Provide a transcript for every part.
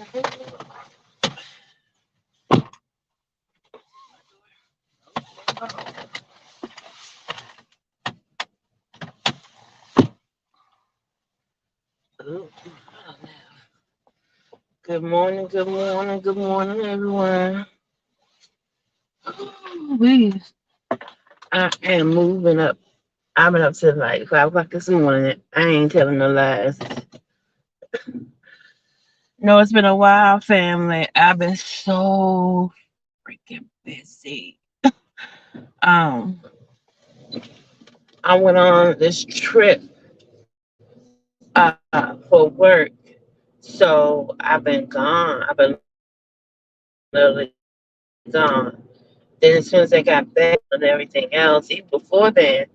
Ooh, good morning, good morning, good morning, everyone. We, I am moving up. I've been up till like 5 o'clock this morning. I ain't telling no lies. No, it's been a while, family. I've been so freaking busy. Um, I went on this trip for work, so I've been gone. I've been literally gone. Then as soon as I got back and everything else, even before then,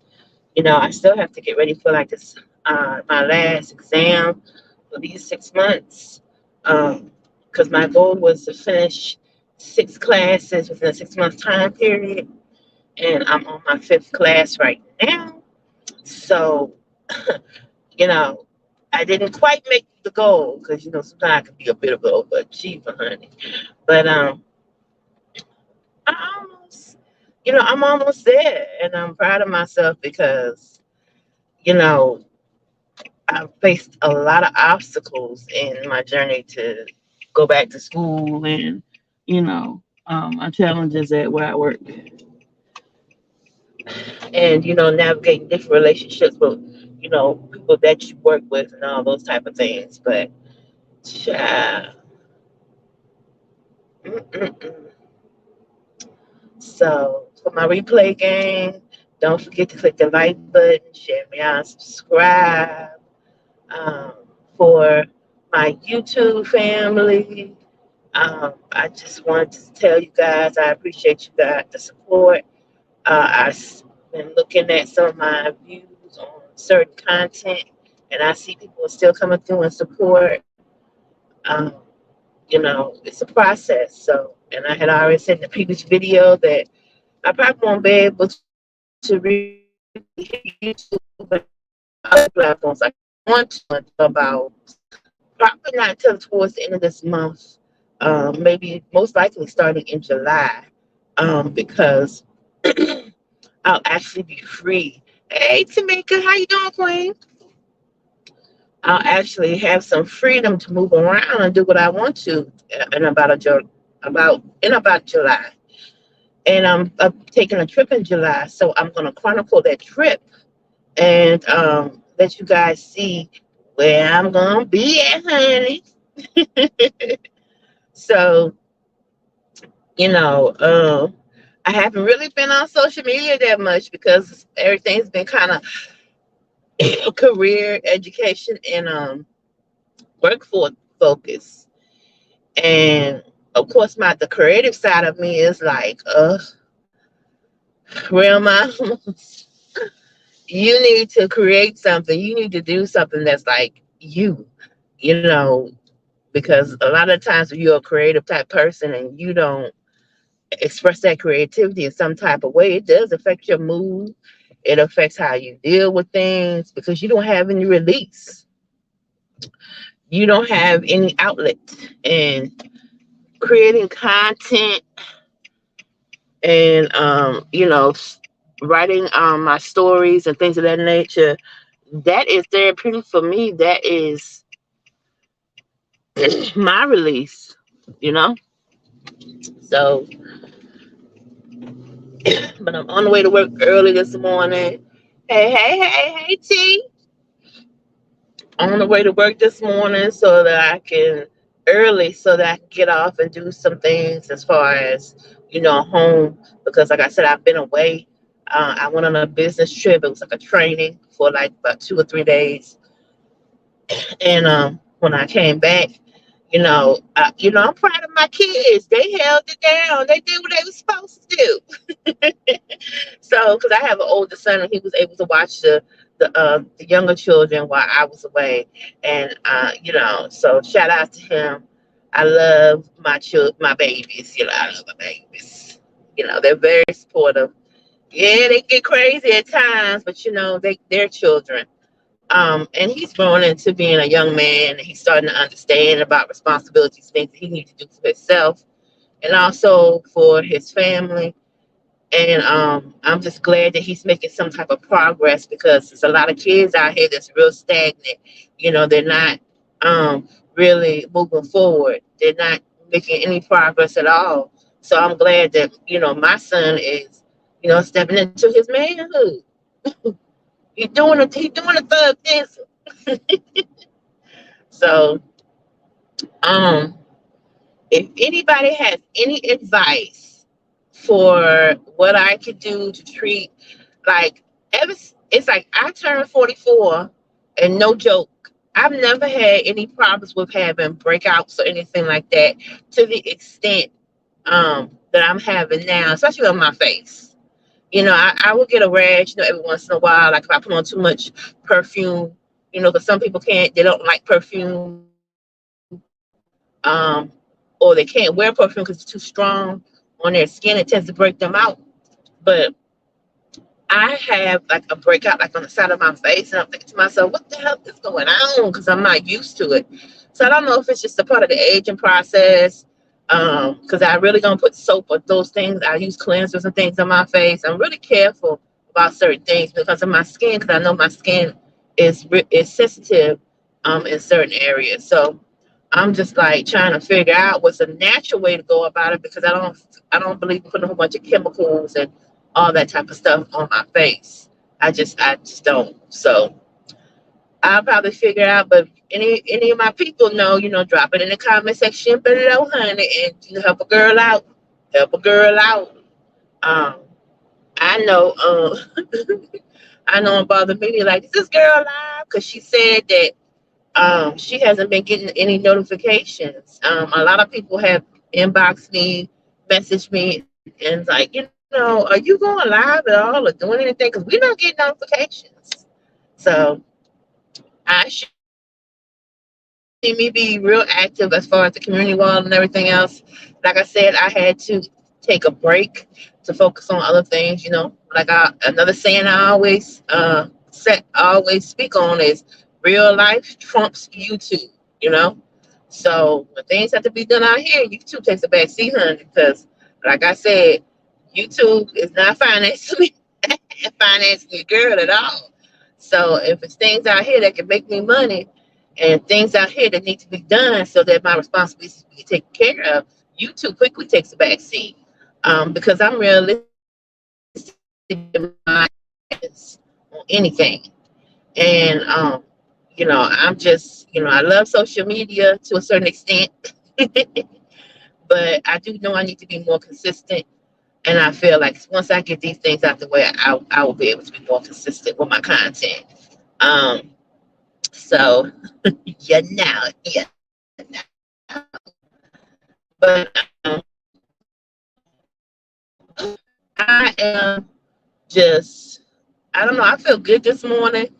I still have to get ready for like this my last exam for these 6 months. Because my goal was to finish 6 classes within a 6 month time period, and I'm on my fifth class right now. So, you know, I didn't quite make the goal because sometimes I can be a bit of an overachiever, honey. But I almost, I'm almost there, and I'm proud of myself because you know I've faced a lot of obstacles in my journey to go back to school and, my challenges at where I work and, navigating different relationships with, people that you work with and all those type of things. But, child, mm-mm-mm. So for my replay game, don't forget to click the like button, share me out, subscribe. Um, for my YouTube family, I just wanted to tell you guys I appreciate you guys the support. I've been looking at some of my views on certain content, and I see people are still coming through and support. Um, it's a process. So, and I had already said in the previous video that I probably won't be able to really hit YouTube and other platforms. I want to until about probably not until towards the end of this month. Maybe most likely starting in July, because I'll actually be free. Hey, Tamika, how you doing, Queen? I'll actually have some freedom to move around and do what I want to in about July. And I'm taking a trip in July, so I'm going to chronicle that trip and let you guys see where I'm going to be at, honey. So, you know, uh, I haven't really been on social media that much because everything's been kind of career, education, and workforce focus. And of course, the creative side of me is like, real mom, you need to create something. You need to do something that's like you know, because a lot of times when you're a creative type person and you don't express that creativity in some type of way, it does affect your mood. It affects how you deal with things because you don't have any release. You don't have any outlet. And creating content and writing my stories and things of that nature, that is therapeutic for me. That is my release, you know. So, but I'm on the way to work early this morning. Hey, T. On the way to work this morning so that I can early so that I can get off and do some things as far as home because like I said I've been away. I went on a business trip. It was like a training for like about 2 or 3 days, and when I came back, I'm proud of my kids. They held it down. They did what they were supposed to do. So, because I have an older son, and he was able to watch the younger children while I was away, and so shout out to him. I love my babies. I love my babies. They're very supportive. Yeah, they get crazy at times, but they're children. And he's growing into being a young man, and he's starting to understand about responsibilities, things that he needs to do for himself and also for his family. And I'm just glad that he's making some type of progress because there's a lot of kids out here that's real stagnant. They're not really moving forward. They're not making any progress at all. So I'm glad that my son is stepping into his manhood. He's doing a thug dance. So um, if anybody has any advice for what I could do to treat like ever it's like I turned 44 and no joke. I've never had any problems with having breakouts or anything like that to the extent that I'm having now, especially on my face. I will get a rash, every once in a while, like if I put on too much perfume, because some people they don't like perfume, um, or they can't wear perfume because it's too strong on their skin. It tends to break them out. But I have like a breakout like on the side of my face, and I'm thinking to myself, what the hell is going on? Because I'm not used to it. So I don't know if it's just a part of the aging process. Because I really don't put soap or those things. I use cleansers and things on my face. I'm really careful about certain things because of my skin, because I know my skin is sensitive in certain areas. So I'm just like trying to figure out what's a natural way to go about it because I don't believe in putting a whole bunch of chemicals and all that type of stuff on my face. I just don't. So I'll probably figure out. But any of my people know, drop it in the comment section below, honey, and help a girl out. Help a girl out. Um, I know. I know it bothered me. Like, is this girl alive? Because she said that she hasn't been getting any notifications. A lot of people have inboxed me, messaged me, and like, are you going live at all or doing anything? Because we don't get notifications. So I should see me be real active as far as the community wall and everything else. Like I said, I had to take a break to focus on other things. Like another saying I always speak on is real life trumps YouTube. You know, so when things have to be done out here, YouTube takes a back seat, honey. Because like I said, YouTube is not financially financing your girl at all. So if it's things out here that can make me money and things out here that need to be done so that my responsibilities be taken care of, YouTube quickly takes a back seat. Because I'm realistic in my on anything. And I'm just, I love social media to a certain extent, but I do know I need to be more consistent. And I feel like once I get these things out the way, I will be able to be more consistent with my content. Um, so yeah. But I am just, I don't know. I feel good this morning,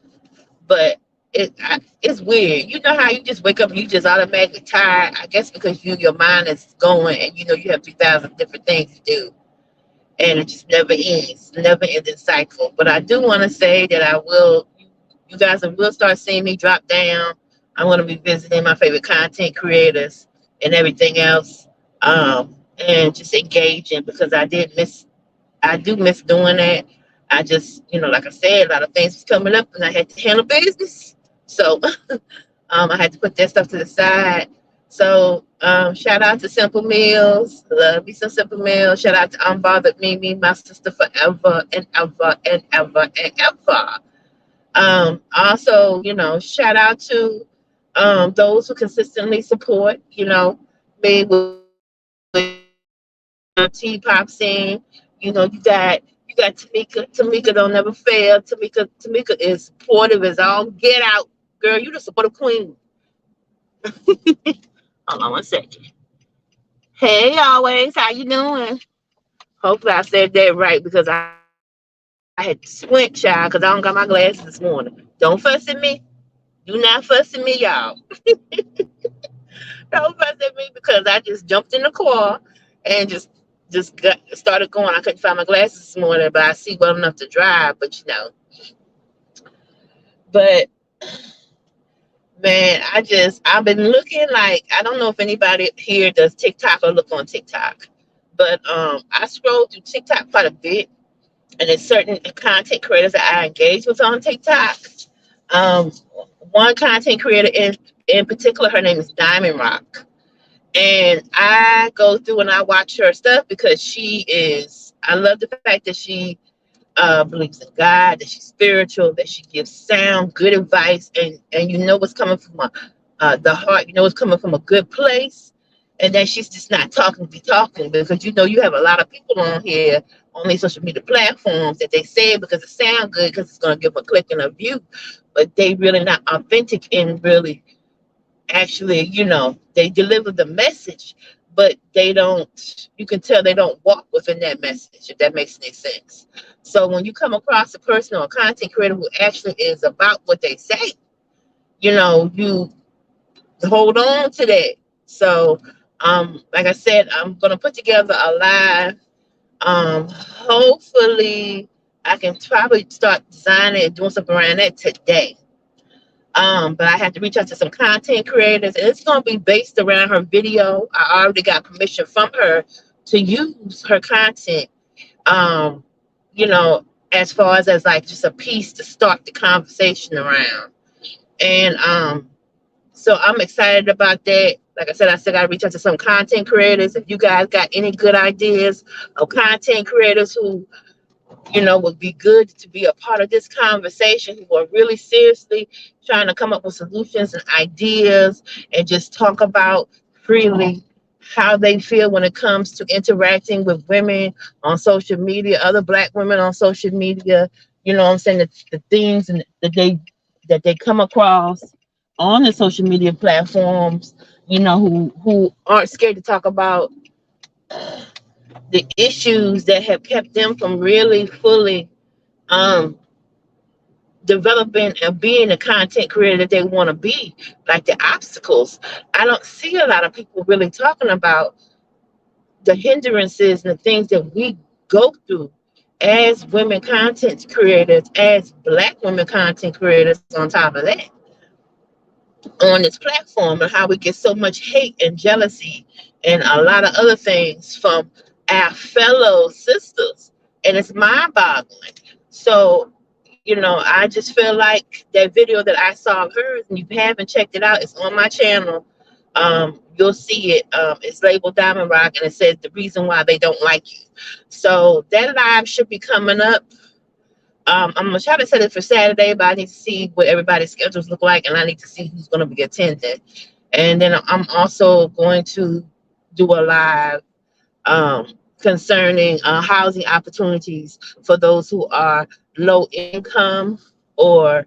but it's weird. You know how you just wake up and you just automatically tired? I guess because your mind is going and you have 2,000 different things to do. And it just never ends, never ending cycle. But I do want to say that you guys will start seeing me drop down. I'm going to be visiting my favorite content creators and everything else, and just engaging because I do miss doing that. I just, like I said, a lot of things was coming up and I had to handle business. So I had to put that stuff to the side. So shout out to Simple Meals. Love me some Simple Meals. Shout out to Unbothered Mimi, my sister forever and ever and ever and ever. Also, shout out to those who consistently support, me with T-pop scene. You got Tamika. Tamika don't never fail. Tamika is supportive as all get out. Girl, you the supportive queen. Hold on one second. Hey, always, how you doing? Hopefully I said that right because I had to squint, child, because I don't got my glasses this morning. Don't fuss at me. Do not fuss at me, y'all. Don't fuss at me because I just jumped in the car and started going. I couldn't find my glasses this morning, but I see well enough to drive. But but Man, I've been looking like I don't know if anybody here does TikTok or look on TikTok, but I scroll through TikTok quite a bit, and there's certain content creators that I engage with on TikTok. Um, one content creator in particular, her name is Diamond Rock, and I go through and I watch her stuff because she is. I love the fact that she believes in God, that she's spiritual, that she gives sound, good advice, and you know what's coming from the heart. You know what's coming from a good place, and that she's just not talking to be talking because you know you have a lot of people on here on these social media platforms that they say it because it sounds good because it's going to give a click and a view, but they really not authentic and really actually, they deliver the message, but they don't, you can tell they don't walk within that message, if that makes any sense. So when you come across a person or a content creator who actually is about what they say, you hold on to that. So, like I said, I'm going to put together a live. Hopefully, I can probably start designing and doing something around that today. But I had to reach out to some content creators, and it's going to be based around her video. I already got permission from her to use her content, um, you know, as far as like just a piece to start the conversation around. And so I'm excited about that. Like I said, I still got to reach out to some content creators. If you guys got any good ideas of content creators who would be good to be a part of this conversation, who are really seriously trying to come up with solutions and ideas and just talk about freely how they feel when it comes to interacting with women on social media, other Black women on social media. You know what I'm saying? The things that they come across on the social media platforms, who aren't scared to talk about the issues that have kept them from really fully um, developing and being the content creator that they want to be, like the obstacles. I don't see a lot of people really talking about the hindrances and the things that we go through as women content creators, as Black women content creators, on top of that, on this platform, and how we get so much hate and jealousy and a lot of other things from our fellow sisters. And it's mind boggling. So, I just feel like that video that I saw of hers, and you haven't checked it out, it's on my channel. You'll see it. It's labeled Diamond Rock, and it says the reason why they don't like you. So that live should be coming up. I'm gonna try to set it for Saturday, but I need to see what everybody's schedules look like, and I need to see who's gonna be attending. And then I'm also going to do a live concerning housing opportunities for those who are low income or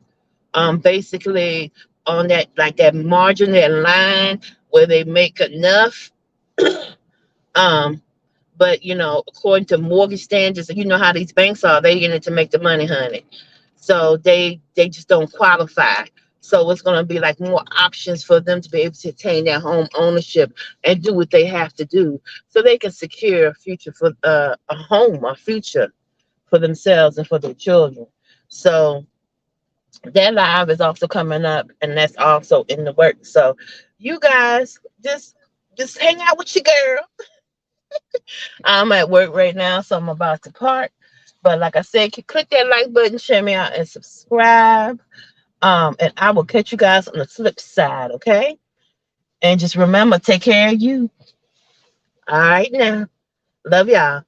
basically on that, like that margin, that line where they make enough. um, but according to mortgage standards, you know how these banks are, they in it to make the money, honey. So they just don't qualify. So it's going to be like more options for them to be able to attain their home ownership and do what they have to do so they can secure a future for a home, a future for themselves and for their children. So that live is also coming up, and that's also in the works. So you guys just hang out with your girl. I'm at work right now, so I'm about to park. But like I said, click that like button, share me out, and subscribe. And I will catch you guys on the flip side, okay? And just remember, take care of you. All right now. Love y'all.